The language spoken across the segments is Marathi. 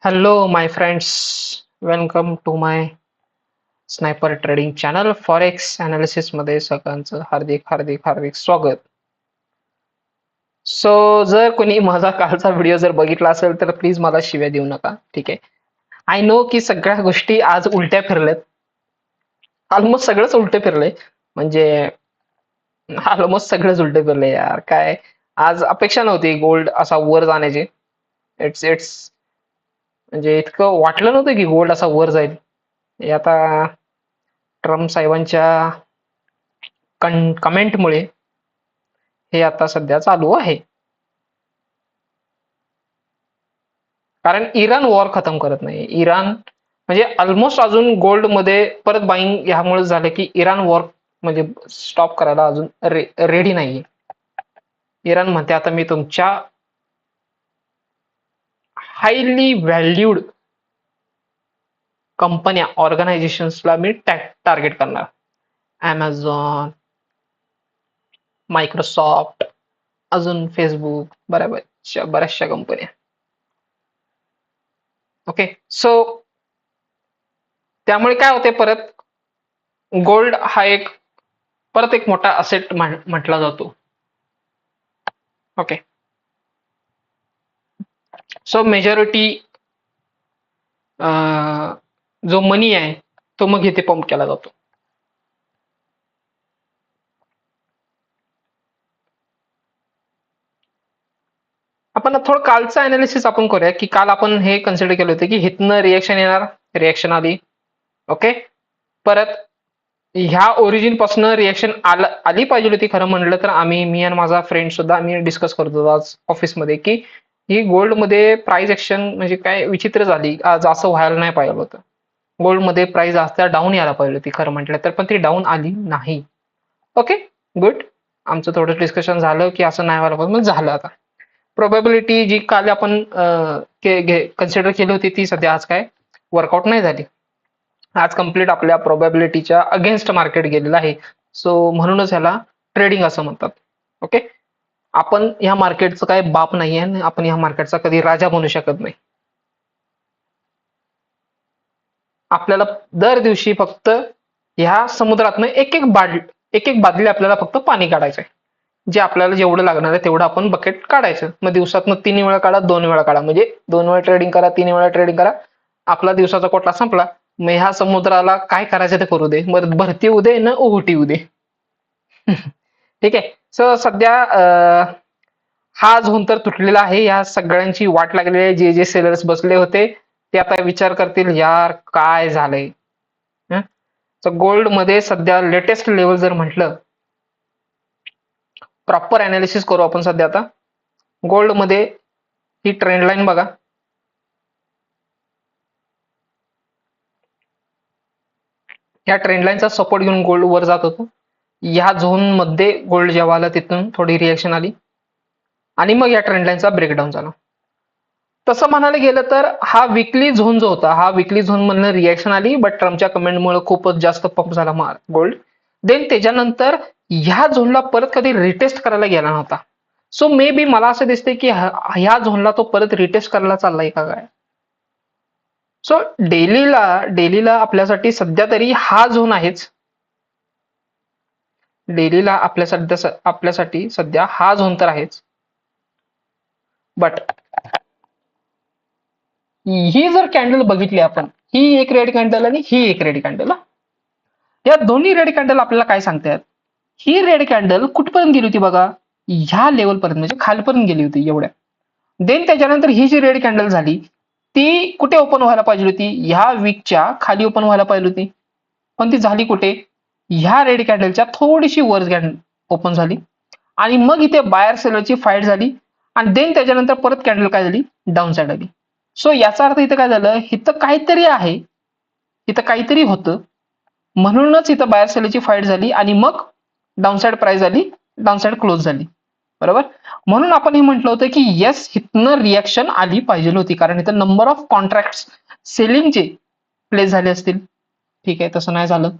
Hello, my friends. Welcome to my sniper trading channel forex analysis मध्ये सगळ्यांचं हार्दिक हार्दिक हार्दिक स्वागत. सो जर कोणी माझा कालचा व्हिडिओ जर बघितला असेल तर प्लीज मला शिव्या देऊ नका, ठीक आहे. आय नो की सगळ्या गोष्टी आज उलट्या फिरल्यात, ऑलमोस्ट सगळंच उलटे फिरलंय. म्हणजे ऑलमोस्ट सगळंच उलटे फिरले यार. काय आज अपेक्षा नव्हती गोल्ड असा वर जाण्याची. इट्स म्हणजे इतकं वाटलं नव्हतं की गोल्ड असा वर जाईल. हे आता ट्रम्प साहेबांच्या कमेंटमुळे हे आता सध्या चालू आहे. कारण इराण वॉर खतम करत नाही. इराण म्हणजे ऑलमोस्ट अजून गोल्ड मध्ये परत बाईंग ह्यामुळे झालं की इराण वॉर म्हणजे स्टॉप करायला अजून रेडी नाहीये. इराण म्हणते आता मी तुमच्या हायली व्हॅल्यूड कंपन्या ऑर्गनायझेशन्सला मी टार्गेट करणार. ॲमेझॉन, मायक्रोसॉफ्ट, अजून फेसबुक, बऱ्याचशा कंपन्या. ओके, सो त्यामुळे काय होते, परत गोल्ड हा परत एक मोठा असेट म्हटला जातो. ओके, सो मेजॉरिटी जो मनी आहे तो मग इथे पंप केला जातो. आपण थोडं कालचं अनालिसिस आपण करूया की काल आपण हे कन्सिडर केलं होतं की हिथनं रिएक्शन येणार, रिएक्शन आली. ओके, परत ह्या ओरिजिन पासून रिएक्शन आली पाहिजे होती. खरं म्हणलं तर मी आणि माझा फ्रेंड सुद्धा आम्ही डिस्कस करत होतो आज ऑफिसमध्ये की ही गोल्ड मध्ये प्राइस ऍक्शन म्हणजे काय विचित्र झाली आज, असं व्हायला नाही पाहिजे होतं. गोल्ड मध्ये प्राइस असता डाऊन यायला पाहिजे होती खरं म्हटलं तर, पण ती डाऊन आली नाही. Okay, good. आमचं थोडं डिस्कशन झालं की असं नाही व्हायला पाहिजे, झालं. आता प्रोबॅबिलिटी जी काल आपण कन्सिडर केली होती ती सध्या आज काय वर्कआउट नाही झाली. आज कम्प्लीट आपल्या प्रोबॅबिलिटीच्या अगेन्स्ट मार्केट गेलेलं आहे. सो म्हणूनच ह्याला ट्रेडिंग असं म्हणतात. ओके, आपण ह्या मार्केटचं काय बाप नाहीये आणि आपण ह्या मार्केटचा कधी राजा बनू शकत नाही. आपल्याला दर दिवशी फक्त ह्या समुद्रातनं एक एक बादली आपल्याला फक्त पाणी काढायचं आहे. जे आपल्याला जेवढं लागणार आहे तेवढं आपण बकेट काढायचं. मग दिवसातनं 3 वेळा काढा, 2 वेळा काढा, म्हणजे 2 वेळा ट्रेडिंग करा, 3 वेळा ट्रेडिंग करा. आपला दिवसाचा कोटा संपला. मग ह्या समुद्राला काय करायचं ते करू दे, मग भरती येऊ दे ना ओहोटी येऊ दे. ठीक आहे. सो सध्या हा झोन तर तुटलेला आहे. या सगळ्यांची वाट लागलेली आहे. जे जे सेलर्स बसले होते ते आता विचार करतील यार काय झालंय. तर गोल्ड मध्ये सध्या लेटेस्ट लेवल जर म्हटलं, प्रॉपर अनालिसिस करू आपण सध्या. आता गोल्ड मध्ये ही ट्रेंड लाईन बघा. या ट्रेंड लाईनचा सपोर्ट घेऊन गोल्ड वर जात होतो. या झोन मध्ये गोल्ड जेव्हा आला तिथून थोडी रिएक्शन आली आणि मग या ट्रेंड लाईनचा ब्रेकडाऊन झाला. तसं म्हणायला गेलं तर हा विकली झोन जो होता, हा विकली झोन मधनं रिएक्शन आली, बट ट्रम्पच्या कमेंटमुळे खूपच जास्त पंप झाला गोल्ड. देन त्याच्यानंतर ह्या झोनला परत कधी रिटेस्ट करायला गेला नव्हता. सो मे बी मला असं दिसतंय की ह्या झोनला तो परत रिटेस्ट करायला चाललाय का काय. सो डेलीला आपल्यासाठी सध्या तरी हा झोन आहेच. डेलीला आपल्यासाठी सध्या हा झोन तर आहेच. बट ही जर कॅन्डल बघितली आपण, ही एक रेड कॅन्डल आणि ही एक रेड कॅन्डल, या दोन्ही रेड कॅन्डल आपल्याला काय सांगतात. ही रेड कॅन्डल कुठपर्यंत गेली होती बघा, ह्या लेवल पर्यंत, म्हणजे खालपर्यंत गेली होती एवढ्या. देन त्याच्यानंतर ही जी रेड कॅन्डल झाली ती कुठे ओपन व्हायला पाहिजे होती, ह्या वीकच्या खाली ओपन व्हायला पाहिजे होती. पण ती झाली कुठे, ह्या रेड कॅन्डलच्या थोडीशी वर ओपन झाली आणि मग इथे बायर सेलरची फाईट झाली आणि देन त्याच्यानंतर परत कॅन्डल काय झाली, डाऊन साईड आली. सो याचा अर्थ इथं काय झालं, इथं काहीतरी आहे, इथं काहीतरी होतं, म्हणूनच इथं बायर सेलरची फाईट झाली आणि मग डाऊनसाइड प्राइस झाली, डाऊनसाइड क्लोज झाली. बरोबर. म्हणून आपण हे म्हटलं होतं की येस, इथनं रिएक्शन आली पाहिजे होती, कारण इथं नंबर ऑफ कॉन्ट्रॅक्ट सेलिंगचे प्लेस झाले असतील. ठीक आहे, तसं नाही झालं.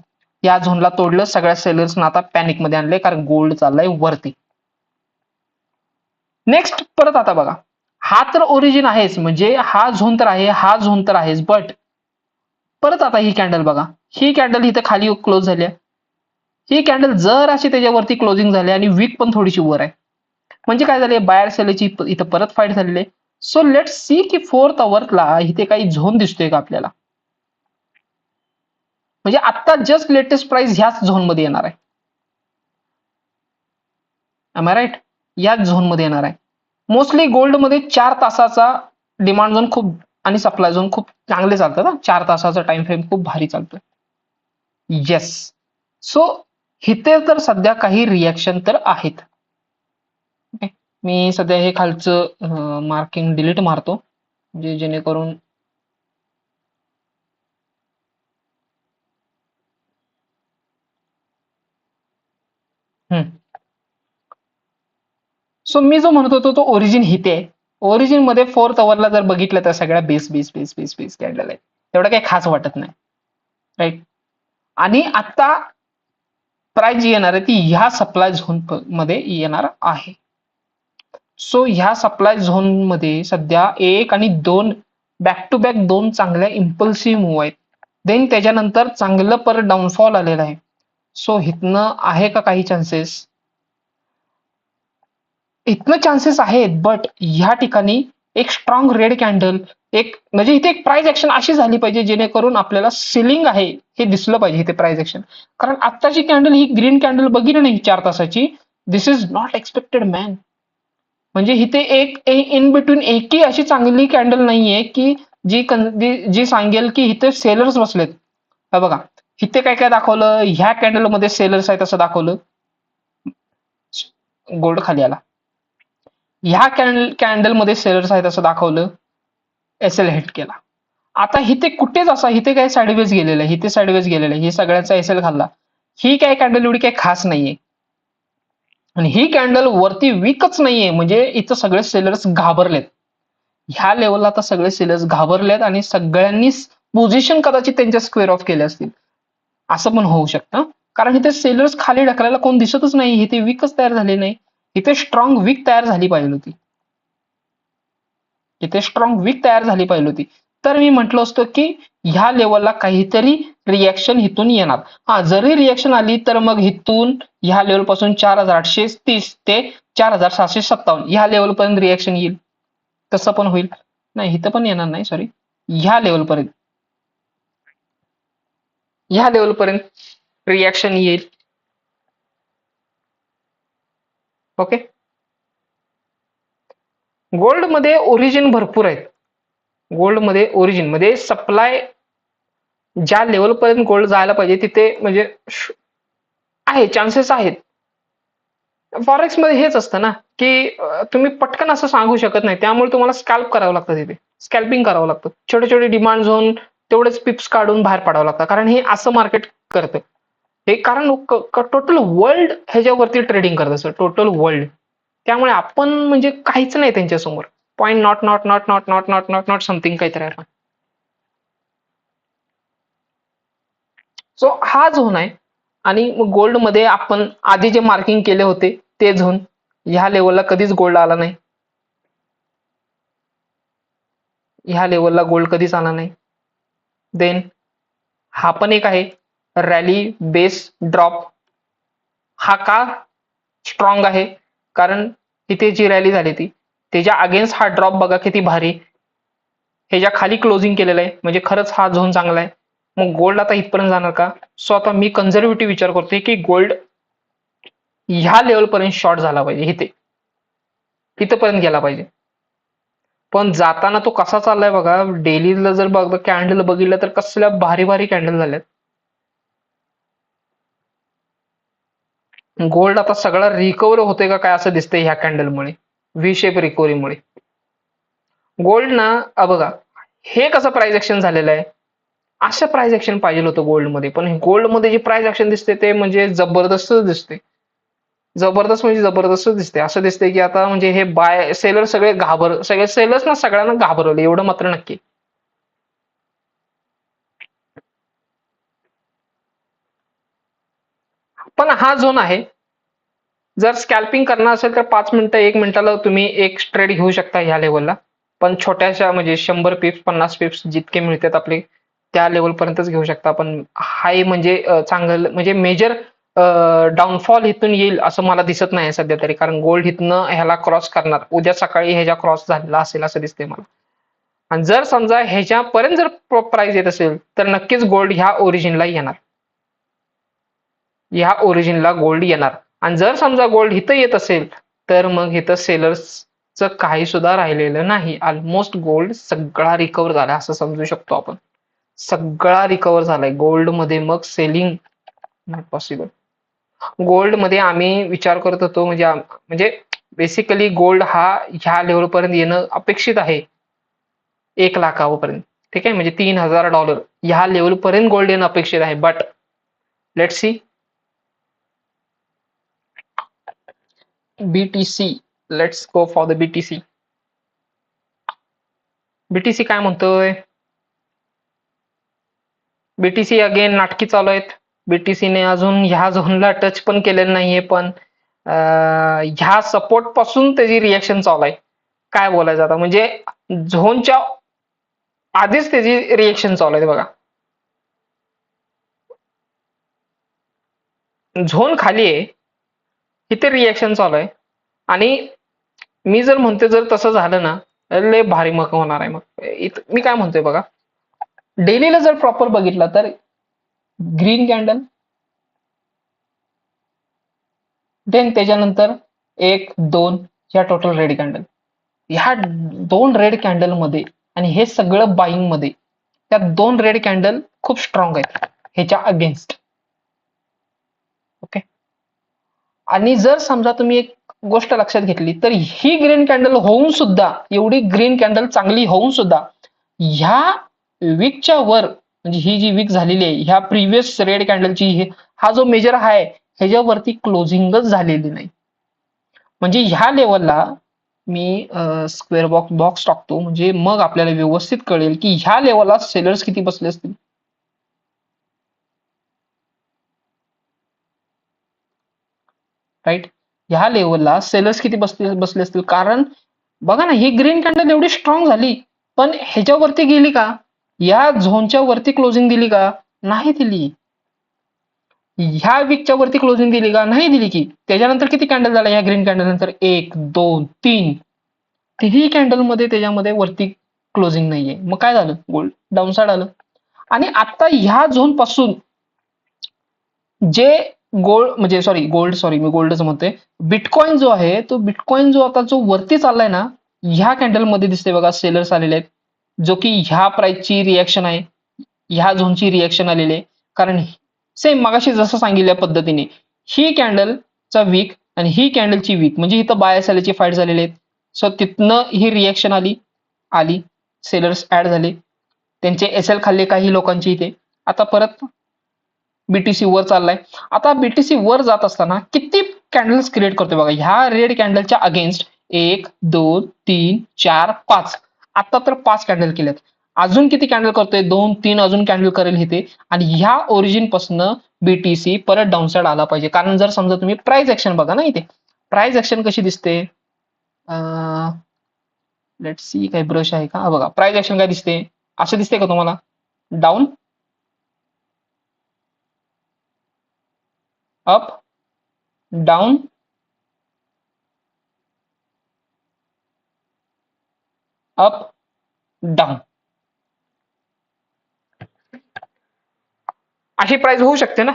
या झोनला तोडलं, सगळ्या सेलर्सना आता पॅनिक मध्ये आणले, कारण गोल्ड चाललाय वरती. नेक्स्ट परत आता बघा, हा तर ओरिजिन आहेच, म्हणजे हा झोन तर आहे, हा झोन तर आहेच, बट परत आता ही कॅन्डल बघा, ही कॅन्डल इथं खाली क्लोज झाली, ही कॅन्डल जर अशी त्याच्यावरती क्लोजिंग झाली आणि वीक पण थोडीशी वर आहे, म्हणजे काय झाले, बायर सेलची इथं परत फाईट झालेली आहे. सो लेट सी की फोर्थ अवरला इथे काही झोन दिसतोय का आपल्याला, म्हणजे आता जस्ट लेटेस्ट प्राइस ह्याच झोन मध्ये येणार आहे. एम आय राईट, याच झोन मध्ये येणार आहे. मोस्टली गोल्ड मध्ये 4 तासाचा डिमांड झोन खूप आणि सप्लाय झोन खूप चांगले चालतात ना, 4 तासाचा टाइम फ्रेम खूप भारी चालतो. येस. सो इथे तर सध्या काही रिॲक्शन तर आहेत. मी सध्या हे खालचं मार्किंग डिलीट मारतो, म्हणजे जेणेकरून सो मी जो म्हणत होतो तो ओरिजिन इथे आहे. ओरिजिन मध्ये फोर्थ अवरला जर बघितलं तर सगळ्या base base base base base candle आहे, तेवढं काही खास वाटत नाही, राईट. आणि आता प्राइस जी येणार आहे ती ह्या सप्लाय झोन मध्ये येणार आहे. सो ह्या सप्लाय झोन मध्ये सध्या 1 आणि 2 बॅक टू बॅक 2 चांगल्या इम्पल्सिव्ह मूव्ह आहेत. देन त्याच्यानंतर चांगलं परत डाऊनफॉल आलेला आहे. सो इथनं आहे का काही चान्सेस, इथनं चान्सेस आहेत, बट ह्या ठिकाणी एक स्ट्रॉंग रेड कॅन्डल, एक म्हणजे इथे एक प्राइस ऍक्शन अशी झाली पाहिजे जेणेकरून आपल्याला सिलिंग आहे हे दिसलं पाहिजे इथे प्राइस ऍक्शन. कारण आत्ताची कॅन्डल ही ग्रीन कॅन्डल बघितली नाही 4 तासाची, दिस इज नॉट एक्सपेक्टेड मॅन. म्हणजे इथे एक इन बिटवीन एकही अशी चांगली कॅन्डल नाहीये की जी सांगेल की इथे सेलर्स बसलेत. बघा इथे काय काय दाखवलं, ह्या कॅन्डल मध्ये सेलर्स आहेत असं दाखवलं, गोल्ड खाली आला. ह्या कॅन्डल मध्ये सेलर्स आहेत असं दाखवलं, एस एल हिट केला. आता इथे कुठेच असा इथे काय साईडवेज गेलेलं आहे, इथे साईडवेज गेलेलं आहे, हे सगळ्यांचा एस एल खाल्ला. ही काय कॅन्डल एवढी काही खास नाहीये, आणि ही कॅन्डल वरती वीकच नाहीये, म्हणजे इथं सगळे सेलर्स घाबरलेत. ह्या लेवलला तर सगळे सेलर्स घाबरलेत आणि सगळ्यांनी पोझिशन कदाचित त्यांच्या स्क्वेअर ऑफ केल्या असतील, असं पण होऊ शकतं. कारण इथे सेलर्स खाली ढकलायला कोण दिसतच नाही, इथे वीकच तयार झाली नाही, इथे स्ट्रॉंग वीक तयार झाली पाहिजे होती, इथे स्ट्रॉंग वीक तयार झाली पाहिजे होती. तर मी म्हटलं असतं की ह्या लेवलला काहीतरी रिॲक्शन इथून येणार. हा जरी रिॲक्शन आली तर मग इथून ह्या लेवल पासून 4830 ते 4757 ह्या लेवल पर्यंत रिॲक्शन येईल, तसं पण होईल. नाही इथं पण येणार नाही, सॉरी, ह्या लेवल पर्यंत, ह्या लेवल पर्यंत रिॲक्शन येईल. ओके. गोल्ड मध्ये ओरिजिन भरपूर आहेत. गोल्ड मध्ये ओरिजिन मध्ये सप्लाय ज्या लेवल पर्यंत गोल्ड जायला पाहिजे तिथे म्हणजे आहे, चान्सेस आहेत. फॉरेक्स मध्ये हेच असतं ना की तुम्ही पटकन असं सांगू शकत नाही, त्यामुळे तुम्हाला स्कॅल्प करावं लागतं, तिथे स्कॅल्पिंग करावं लागतं, छोटे छोटे डिमांड झोन तेवढेच पिप्स काढून बाहेर पडावं लागतं, कारण हे असं मार्केट करतं हे, कारण टोटल वर्ल्ड ह्याच्यावरती ट्रेडिंग करत असतं, टोटल वर्ल्ड. त्यामुळे आपण म्हणजे काहीच नाही त्यांच्यासमोर, point not not not not not not not not something काहीतरी आहे. सो हा झोन आहे. आणि गोल्ड मध्ये आपण आधी जे मार्किंग केले होते ते झोन, ह्या लेवलला कधीच गोल्ड आला नाही, ह्या लेवलला गोल्ड कधीच आला नाही. देन हा पण एक आहे रॅली बेस ड्रॉप, हा का स्ट्रॉंग आहे, कारण तिथे जी रॅली झाली ती त्याच्या अगेन्स्ट हा ड्रॉप बघा किती भारी, ह्याच्या खाली क्लोजिंग केलेलं आहे, म्हणजे खरंच हा झोन चांगला आहे. मग गोल्ड आता इथपर्यंत जाणार का? सो आता मी कन्झर्वेटिव्ह विचार करतोय की गोल्ड ह्या लेवल पर्यंत शॉर्ट झाला पाहिजे, इथे इथपर्यंत गेला पाहिजे. पण जाताना तो कसा चाललाय बघा, डेलीला जर बघ कॅन्डल बघितलं तर कसल्या भारी भारी कॅन्डल झाल्यात. गोल्ड आता सगळा रिकवर होते का काय असं दिसतंय ह्या कॅन्डलमुळे, व्ही शेप रिकव्हरीमुळे. गोल्ड ना बघा हे कसं प्राइस ऍक्शन झालेलं आहे, असं प्राइस ऍक्शन पाहिजे होतं गोल्डमध्ये, पण गोल्डमध्ये जे प्राइस ऍक्शन दिसते ते म्हणजे जबरदस्त दिसते, जबरदस्त म्हणजे जबरदस्त दिसते. असं दिसते की आता म्हणजे हे बाय सेलर सगळे सगळे सेलर्स ना सगळ्यांना घाबरवले एवढं मात्र नक्की. पण हा झोन आहे, जर स्कॅल्पिंग करणार असेल तर 5 मिनिटं 1 मिनिटाला तुम्ही एक ट्रेड घेऊ शकता ह्या लेवलला. पण छोट्याशा म्हणजे 100 पिप्स 50 पिप्स जितके मिळतात आपले त्या लेवल पर्यंतच घेऊ शकता. पण हाय म्हणजे चांगलं म्हणजे मेजर डाऊनफॉल इथून येईल असं मला दिसत नाही सध्या तरी, कारण गोल्ड इथनं ह्याला क्रॉस करणार उद्या सकाळी ह्याच्या क्रॉस झालेला असेल असं दिसतंय मला. आणि जर समजा ह्याच्यापर्यंत जर प्राइस येत असेल तर नक्कीच गोल्ड ह्या ओरिजिनला गोल्ड येणार. आणि जर समजा गोल्ड इथं येत असेल तर मग इथं सेलर्सचं काही सुद्धा राहिलेलं नाही. ऑलमोस्ट गोल्ड सगळा रिकवर झाला असं समजू शकतो आपण. सगळा रिकवर झालाय गोल्ड मध्ये, मग सेलिंग नॉट पॉसिबल. गोल्ड मध्ये आम्ही विचार करत होतो म्हणजे बेसिकली गोल्ड हा ह्या लेवल पर्यंत येणं अपेक्षित आहे 1 लाखापर्यंत. ठीक आहे, म्हणजे $3,000 ह्या लेवल पर्यंत गोल्ड येणं अपेक्षित आहे. But let's see BTC. Let's go for the BTC. BTC काय म्हणतोय? बीटीसी अगेन नाटकी चालू आहेत. बीटीसीने अजून ह्या झोनला टच पण केलेलं नाहीये, पण ह्या सपोर्ट पासून त्याची रिएक्शन चालू आहे. काय बोलायचं आता, म्हणजे झोनच्या आधीच त्याची रिएक्शन चालू आहे बघा. झोन खाली आहे, इथे रिएक्शन चालू आहे. आणि मी जर म्हणतोय जर तसं झालं ना लय भारी मग होणार आहे. मग मी काय म्हणतोय बघा, डेलीला जर प्रॉपर बघितलं तर ग्रीन कॅन्डल, देन त्याच्यानंतर 1 2 ह्या टोटल रेड कॅन्डल, ह्या 2 रेड कॅन्डल मध्ये आणि हे सगळं बाईंग मध्ये त्या 2 रेड कॅन्डल खूप स्ट्रॉंग आहेत ह्याच्या अगेन्स्ट. ओके. आणि जर समजा तुम्ही एक गोष्ट लक्षात घेतली तर ही ग्रीन कॅन्डल होऊन सुद्धा, एवढी ग्रीन कॅन्डल चांगली होऊन सुद्धा ह्या वीकच्या वर, म्हणजे ही जी वीक झालेली आहे ह्या प्रिव्हियस रेड कॅन्डलची हा जो मेजर आहे ह्याच्यावरती क्लोजिंगच झालेली नाही. म्हणजे ह्या लेवलला मी स्क्वेअर बॉक्स टाकतो, म्हणजे मग आपल्याला व्यवस्थित कळेल की ह्या लेवलला सेलर्स किती बसले असतील. राईट, ह्या लेवलला सेलर्स किती बसले असतील, कारण बघा ना ही ग्रीन कॅन्डल एवढी स्ट्रॉंग झाली पण ह्याच्यावरती गेली का, या झोनच्या वरती क्लोजिंग दिली का, नाही दिली. ह्या वीकच्या वरती क्लोजिंग दिली का, नाही दिली. की त्याच्यानंतर किती कॅन्डल झाला ह्या ग्रीन कॅन्डल नंतर, 1 2 3, तिन्ही कॅन्डल मध्ये त्याच्यामध्ये वरती क्लोजिंग नाहीये. मग काय झालं, गोल्ड डाऊनसाइड आलं. आणि आता ह्या झोन पासून जे गोल्ड मी गोल्डच म्हणतोय, बिटकॉइन जो आहे तो बिटकॉइन जो आता जो वरती चाललाय ना, ह्या कॅन्डल मध्ये दिसते बघा सेलर्स आलेले आहेत, जो की ह्या प्राइसची रिएक्शन आहे, ह्या झोनची रिएक्शन आलेली आहे. कारण सेम मगाशी जसं सांगितल्या पद्धतीने ही कॅन्डलचा वीक आणि ही कॅन्डलची वीक म्हणजे इथं बाय सेलरची फाईट झालेली आहेत. सो तिथनं ही रिएक्शन आली सेलर्स ऍड झाले, त्यांचे एसएल खाल्ले काही लोकांची इथे. आता परत बीटीसी वर चाललाय. आता बीटीसी वर जात असताना किती कॅन्डल्स क्रिएट करतोय बघा ह्या रेड कॅन्डलच्या अगेन्स्ट, 1 2 3 4 5, आता तर 5 कॅन्डल केल्यात. अजून किती कॅन्डल करतोय, 2 3 अजून कॅन्डल करेल इथे. आणि ह्या ओरिजिन पासून बीटीसी परत डाऊनसाइड आला पाहिजे. कारण जर समजा तुम्ही प्राइस ऍक्शन बघा ना, इथे प्राइस ऍक्शन कशी दिसते, लेट सी काही ब्रश आहे का, बघा प्राइस ऍक्शन काय दिसते, असं दिसते का तुम्हाला, down up down up down, अशी प्राइस होऊ शकते ना.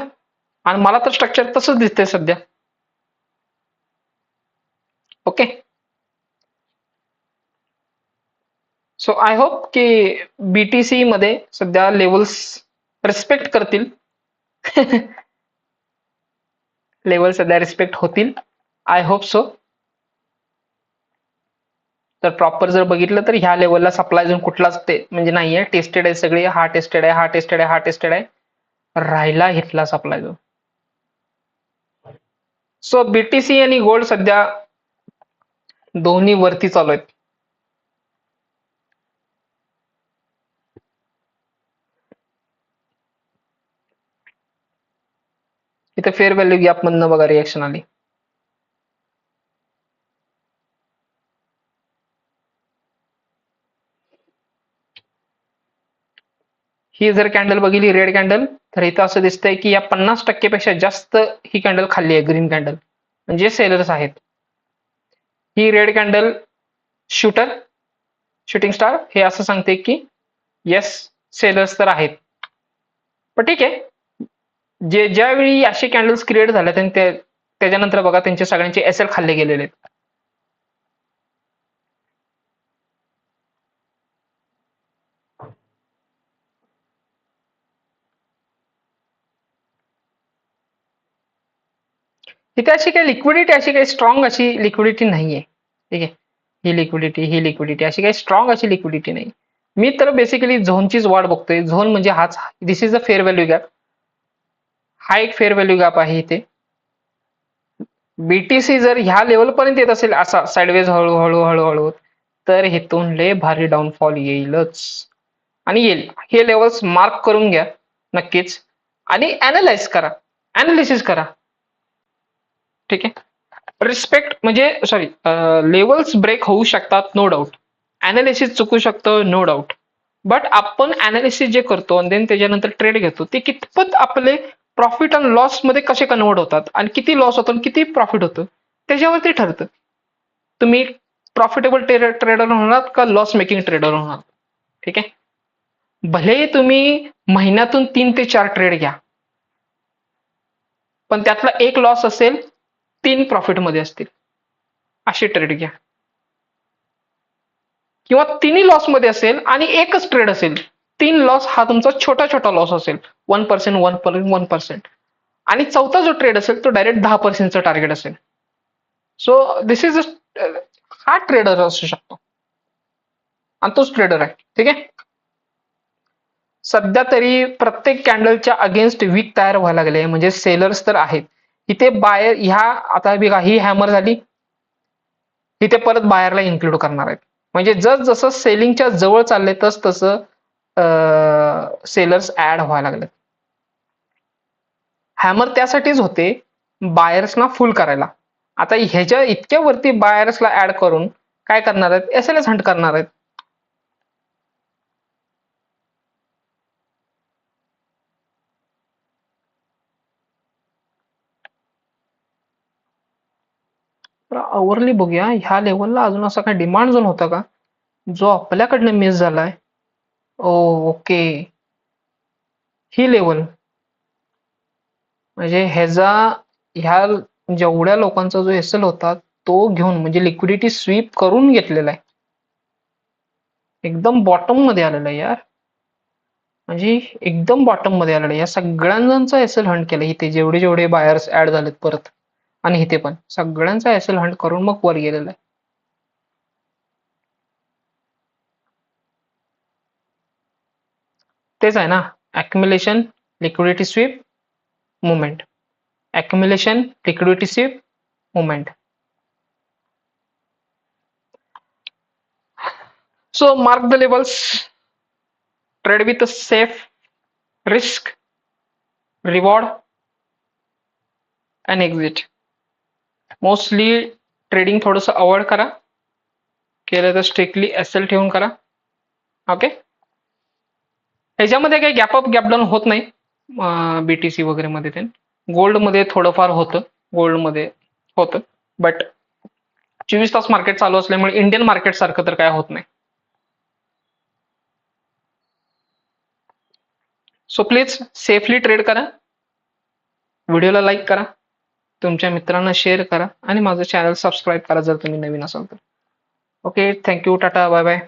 आणि मला तर स्ट्रक्चर तसंच दिसतंय सध्या. ओके, सो आय होप की बीटीसी मध्ये सध्या लेवल्स रिस्पेक्ट करतील. लेवल सध्या रिस्पेक्ट होतील, आय होप सो. तर प्रॉपर जर बघितलं तर ह्या लेवलला सप्लाय झोन कुठलाच म्हणजे नाहीये, टेस्टेड आहे सगळे, हा टेस्टेड आहे, हा टेस्टेड आहे, हा टेस्टेड आहे, राहिला इथला सप्लाय झोन. सो बीटीसी आणि गोल्ड सध्या दोन्ही वरती चालू आहेत. इथे फेअर व्हॅल्यू गॅप मधनं बघा रिएक्शन आली. ही जर कॅन्डल बघितली रेड कॅन्डल, तर इथं असं दिसतंय की या 50% पेक्षा जास्त ही कॅन्डल खाल्ली आहे ग्रीन कॅन्डल, म्हणजे सेलर्स आहेत. ही red candle shooter shooting star हे असं सांगते की येस सेलर्स तर आहेत. पण ठीक आहे, जे ज्यावेळी असे कॅन्डल्स क्रिएट झाले त्याच्यानंतर बघा त्यांचे सगळ्यांचे एसएल खाल्ले गेलेले आहेत. इथे अशी काही लिक्विडिटी, अशी काही स्ट्रॉंग अशी लिक्विडिटी नाहीये. ठीक आहे, ही लिक्विडिटी अशी काही स्ट्रॉंग अशी लिक्विडिटी नाही. मी तर बेसिकली झोनचीच वाट बघतोय. झोन म्हणजे हाच, this is a fair value gap. हा एक फेअर व्हॅल्यू गॅप आहे इथे. बीटीसी जर ह्या लेवल पर्यंत येत असेल असा साइडवेज हळूहळू हळूहळू, तर हेतून लय भारी डाऊनफॉल येईलच आणि येईल. हे लेवल्स मार्क करून घ्या नक्कीच आणि अनालाइज करा, अनालिसिस करा. ठीक आहे, रिस्पेक्ट म्हणजे सॉरी, लेवल्स ब्रेक होऊ शकतात नो डाऊट, अनालिसिस चुकू शकतं नो डाऊट, बट आपण अनालिसिस जे करतो आणि देन त्याच्यानंतर ट्रेड घेतो ते कितपत आपले प्रॉफिट आणि लॉस मध्ये कसे कन्वर्ट होतात आणि किती लॉस होतो आणि किती प्रॉफिट होतं त्याच्यावरती ठरतं. तुम्ही प्रॉफिटेबल ट्रेडर होणार का लॉस मेकिंग ट्रेडर होणार. ठीक आहे, भले तुम्ही महिन्यातून 3 ते 4 ट्रेड घ्या, पण त्यातला एक लॉस असेल, 3 प्रॉफिट मध्ये असतील असे ट्रेड घ्या. किंवा तिन्ही लॉस मध्ये असेल आणि एकच ट्रेड असेल, 3 लॉस हा तुमचा छोटा छोटा लॉस असेल, 1%, 1%. आणि चौथा जो ट्रेड असेल तो डायरेक्ट 10%चं टार्गेट असेल. सो दिस इज हा ट्रेडर असू शकतो आणि तोच ट्रेडर आहे. ठीक आहे, सध्या तरी प्रत्येक कॅन्डलच्या अगेन्स्ट वीक तयार व्हायला लागले, म्हणजे सेलर्स तर आहेत. इथे बायर ह्या आता बघा ही हॅमर झाली, इथे परत बायरला इन्क्लूड करणार आहेत. म्हणजे जस जसं सेलिंगच्या जवळ चाललंय तस तसं सेलर्स ऍड व्हायला लागले. हॅमर त्यासाठीच होते बायर्सना फुल करायला. आता ह्याच्या इतक्या वरती बायर्सला ऍड करून काय करणार आहेत, एसएलएस हंट करणार आहेत. आवरली बघूया, ह्या लेवलला अजून असा काही डिमांड झोन होता का जो आपल्याकडनं मिस झालाय. ओ ओके, ही लेवल म्हणजे ह्या जेवढ्या लोकांचा जो एसएल होता तो घेऊन म्हणजे लिक्विडिटी स्वीप करून घेतलेला आहे, एकदम बॉटम मध्ये आलेला आहे यार. म्हणजे एकदम बॉटम मध्ये आलेला आहे. या सगळ्यांचा एसएल हंट केला इथे, जेवढे जेवढे बायर्स ऍड झालेत परत, आणि इथे पण सगळ्यांचा एसएल हंट करून मग वर गेलेला आहे. तेच आहे ना, accumulation, liquidity sweep, movement, accumulation, liquidity sweep, movement. So mark the levels, trade with a safe risk, reward and exit. Mostly trading थोडंसं अवॉइड करा, केलं तर स्ट्रिक्टली एसएल ठेवून करा. ओके, ह्याच्यामध्ये काही गॅप अप गॅप डाऊन होत नाही बीटीसी वगैरे मध्ये. ते गोल्ड मध्ये थोडंफार होतं, गोल्ड मध्ये होतं, बट 24 तास मार्केट चालू असल्यामुळे इंडियन मार्केट सारखं तर काय होत नाही. सो प्लीज सेफली ट्रेड करा, व्हिडिओला लाईक करा, तुमच्या मित्रांना शेअर करा आणि माझं चॅनल सबस्क्राईब करा जर तुम्ही नवीन असाल तर. Okay, thank you, tata, bye bye.